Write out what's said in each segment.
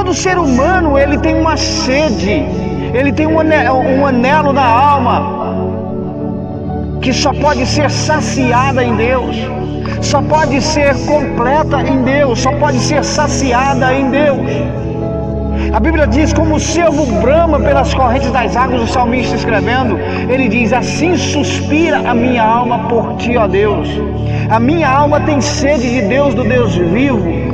Todo ser humano, ele tem uma sede, ele tem um anelo na alma, que só pode ser saciada em Deus, só pode ser completa em Deus, só pode ser saciada em Deus. A Bíblia diz, como o cervo brama pelas correntes das águas, o salmista escrevendo, ele diz: assim suspira a minha alma por ti, ó Deus. A minha alma tem sede de Deus, do Deus vivo.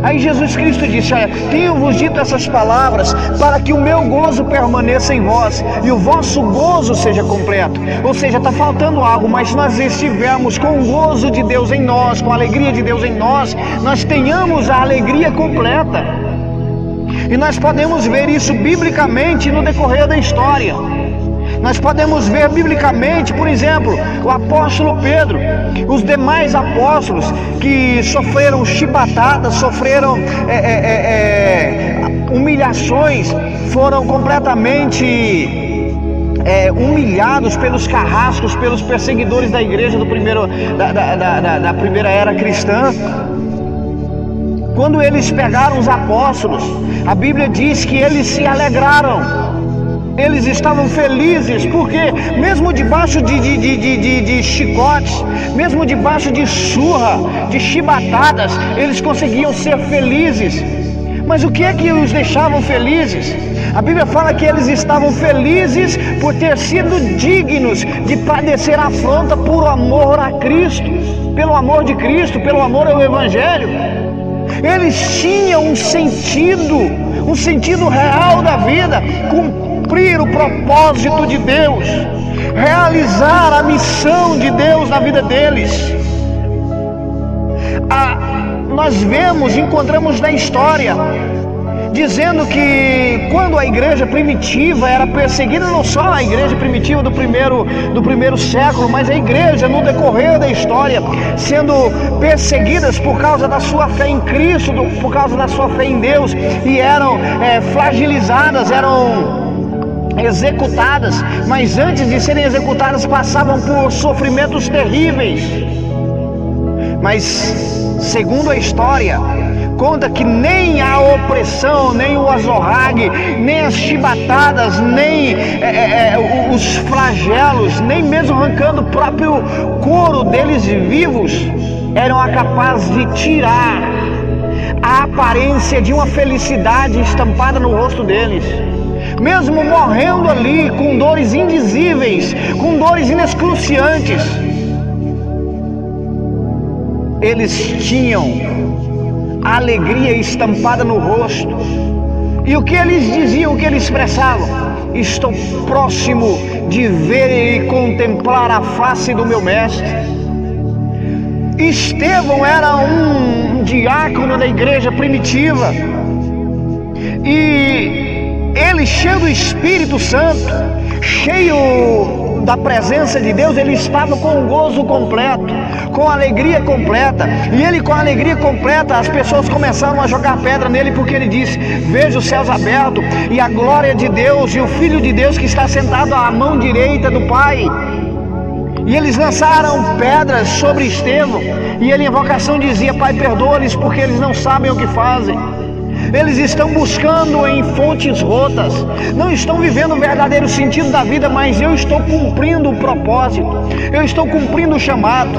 Aí Jesus Cristo disse: olha, tenho-vos dito essas palavras para que o meu gozo permaneça em vós e o vosso gozo seja completo. Ou seja, está faltando algo, mas se nós estivermos com o gozo de Deus em nós, com a alegria de Deus em nós, nós tenhamos a alegria completa. E nós podemos ver isso biblicamente no decorrer da história. Nós podemos ver biblicamente, por exemplo, o apóstolo Pedro, os demais apóstolos que sofreram chibatadas, sofreram humilhações, foram completamente humilhados pelos carrascos, pelos perseguidores da igreja da primeira era cristã. Quando eles pegaram os apóstolos, a Bíblia diz que eles se alegraram. Eles estavam felizes, porque mesmo debaixo de chicotes, mesmo debaixo de surra, de chibatadas, eles conseguiam ser felizes. Mas o que é que os deixavam felizes? A Bíblia fala que eles estavam felizes por ter sido dignos de padecer afronta por amor a Cristo, pelo amor de Cristo, pelo amor ao Evangelho. Eles tinham um sentido real da vida, cumprir o propósito de Deus, realizar a missão de Deus na vida deles. Nós encontramos na história, dizendo que quando a igreja primitiva era perseguida, não só a igreja primitiva do primeiro século, mas a igreja no decorrer da história, sendo perseguidas por causa da sua fé em Cristo, por causa da sua fé em Deus, e eram flagelizadas, eram executadas, mas antes de serem executadas passavam por sofrimentos terríveis. Mas segundo a história, conta que nem a opressão, nem o azorrague, nem as chibatadas, nem os flagelos, nem mesmo arrancando o próprio couro deles vivos, eram capazes de tirar a aparência de uma felicidade estampada no rosto deles. Mesmo morrendo ali com dores indizíveis, com dores inexcruciantes, eles tinham a alegria estampada no rosto. E o que eles diziam, o que eles expressavam? Estou próximo de ver e contemplar a face do meu mestre. Estevão era um diácono da igreja primitiva, e ele, cheio do Espírito Santo, cheio da presença de Deus, ele estava com o gozo completo, com a alegria completa. E ele, com a alegria completa, as pessoas começaram a jogar pedra nele, porque ele disse: veja os céus abertos e a glória de Deus e o Filho de Deus que está sentado à mão direita do Pai. E eles lançaram pedras sobre Estevão, e ele em invocação dizia: Pai, perdoa-lhes, porque eles não sabem o que fazem. Eles estão buscando em fontes rotas, não estão vivendo o verdadeiro sentido da vida, mas eu estou cumprindo o propósito, eu estou cumprindo o chamado.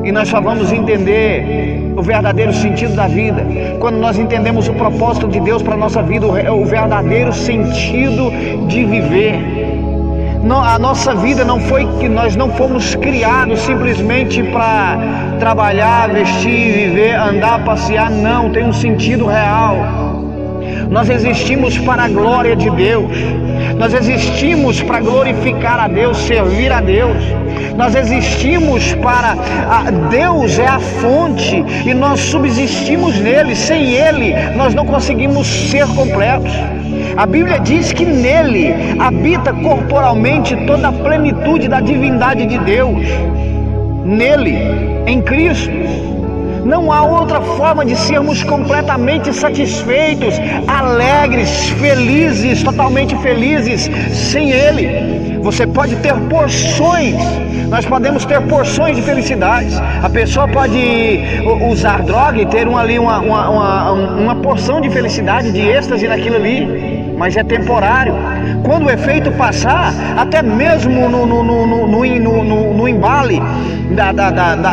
E nós só vamos entender o verdadeiro sentido da vida quando nós entendemos o propósito de Deus para a nossa vida, o verdadeiro sentido de viver. A nossa vida não foi que nós não fomos criados simplesmente para trabalhar, vestir, viver, andar, passear. Não, tem um sentido real. Nós existimos para a glória de Deus. Nós existimos para glorificar a Deus, servir a Deus. Nós existimos para... Deus é a fonte e nós subsistimos nele. Sem ele, nós não conseguimos ser completos. A Bíblia diz que nele habita corporalmente toda a plenitude da divindade de Deus. Nele, em Cristo. Não há outra forma de sermos completamente satisfeitos, alegres, felizes, totalmente felizes, sem Ele. Você pode ter porções. Nós podemos ter porções de felicidade. A pessoa pode usar droga e ter uma porção de felicidade, de êxtase naquilo ali, mas é temporário. Quando o efeito passar, até mesmo no embale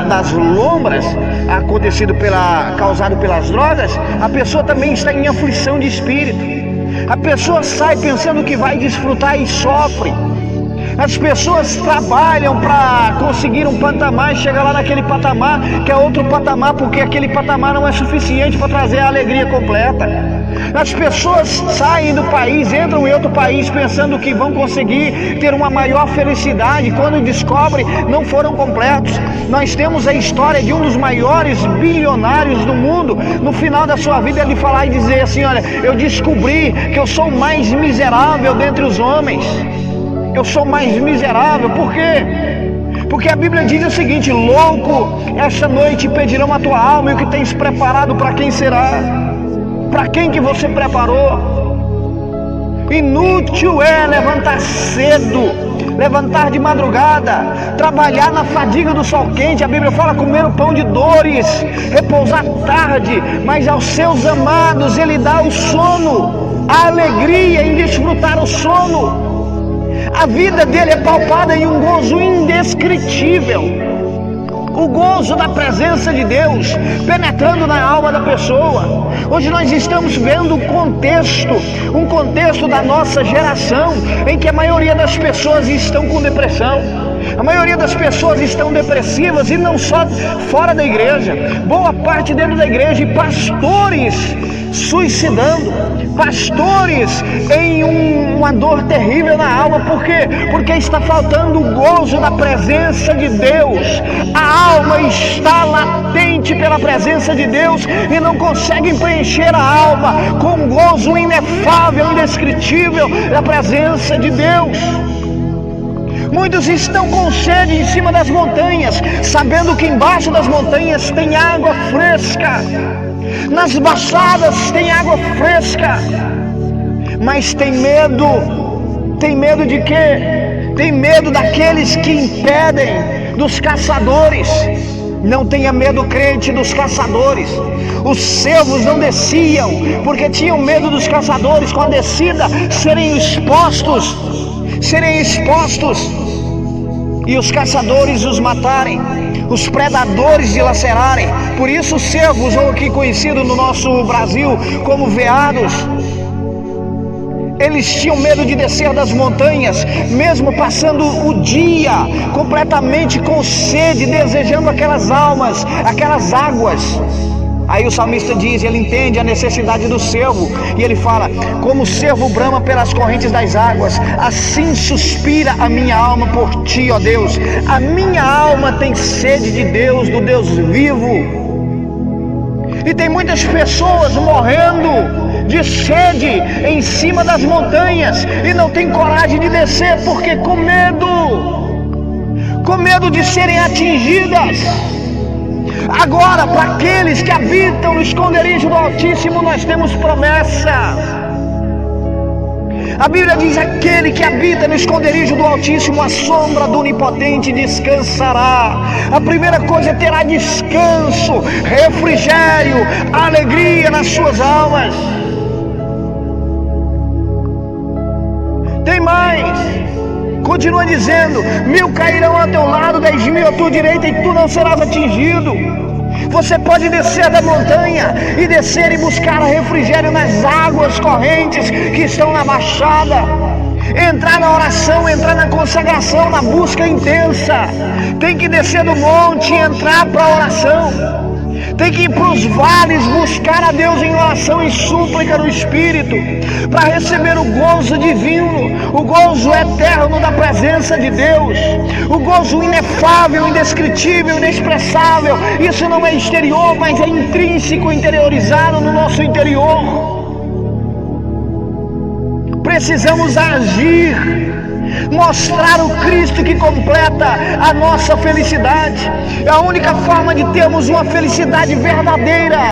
das lombras causado pelas drogas, a pessoa também está em aflição de espírito. A pessoa sai pensando que vai desfrutar e sofre. As pessoas trabalham para conseguir um patamar e chega lá naquele patamar que é outro patamar, porque aquele patamar não é suficiente para trazer a alegria completa. As pessoas saem do país, entram em outro país pensando que vão conseguir ter uma maior felicidade, quando descobrem não foram completos. Nós temos a história de um dos maiores bilionários do mundo. No final da sua vida ele falar e dizer assim: olha, eu descobri que eu sou o mais miserável dentre os homens. Eu sou mais miserável. Por quê? Porque a Bíblia diz o seguinte: louco, esta noite pedirão a tua alma, e o que tens preparado para quem será? Para quem que você preparou? Inútil é levantar cedo, levantar de madrugada, trabalhar na fadiga do sol quente. A Bíblia fala comer o pão de dores, repousar tarde, mas aos seus amados ele dá o sono, a alegria em desfrutar o sono. A vida dele é pautada em um gozo indescritível. O gozo da presença de Deus penetrando na alma da pessoa. Hoje nós estamos vendo um contexto da nossa geração em que a maioria das pessoas estão com depressão. A maioria das pessoas estão depressivas, e não só fora da igreja, boa parte dentro da igreja, e pastores suicidando, pastores em uma dor terrível na alma. Por quê? Porque está faltando o gozo da presença de Deus. A alma está latente pela presença de Deus e não conseguem preencher a alma com o gozo inefável, indescritível da presença de Deus. Muitos estão com sede em cima das montanhas, sabendo que embaixo das montanhas tem água fresca. Nas baixadas tem água fresca, mas tem medo. Tem medo de quê? Tem medo daqueles que impedem, dos caçadores. Não tenha medo, crente, dos caçadores. Os servos não desciam porque tinham medo dos caçadores, com a descida serem expostos e os caçadores os matarem, os predadores dilacerarem. Por isso os cervos, ou aqui conhecido no nosso Brasil como veados, eles tinham medo de descer das montanhas, mesmo passando o dia completamente com sede, desejando aquelas almas, aquelas águas. Aí o salmista diz, ele entende a necessidade do servo, e ele fala: como o servo brama pelas correntes das águas, assim suspira a minha alma por ti, ó Deus. A minha alma tem sede de Deus, do Deus vivo. E tem muitas pessoas morrendo de sede em cima das montanhas e não tem coragem de descer, porque com medo de serem atingidas. Agora, para aqueles que habitam no esconderijo do Altíssimo, nós temos promessa. A Bíblia diz: aquele que habita no esconderijo do Altíssimo, a sombra do Onipotente descansará. A primeira coisa, terá descanso, refrigério, alegria nas suas almas. Tem mais. Continua dizendo: 1000 cairão ao teu lado, 10.000 à tua direita, e tu não serás atingido. Você pode descer da montanha e descer e buscar refrigério nas águas correntes que estão na baixada. Entrar na oração, entrar na consagração, na busca intensa. Tem que descer do monte e entrar para a oração. Tem que ir para os vales, buscar a Deus em oração e súplica no Espírito, para receber o gozo divino, o gozo eterno da presença de Deus, o gozo inefável, indescritível, inexpressável. Isso não é exterior, mas é intrínseco, interiorizado no nosso interior. Precisamos agir, mostrar o Cristo que completa a nossa felicidade. É a única forma de termos uma felicidade verdadeira.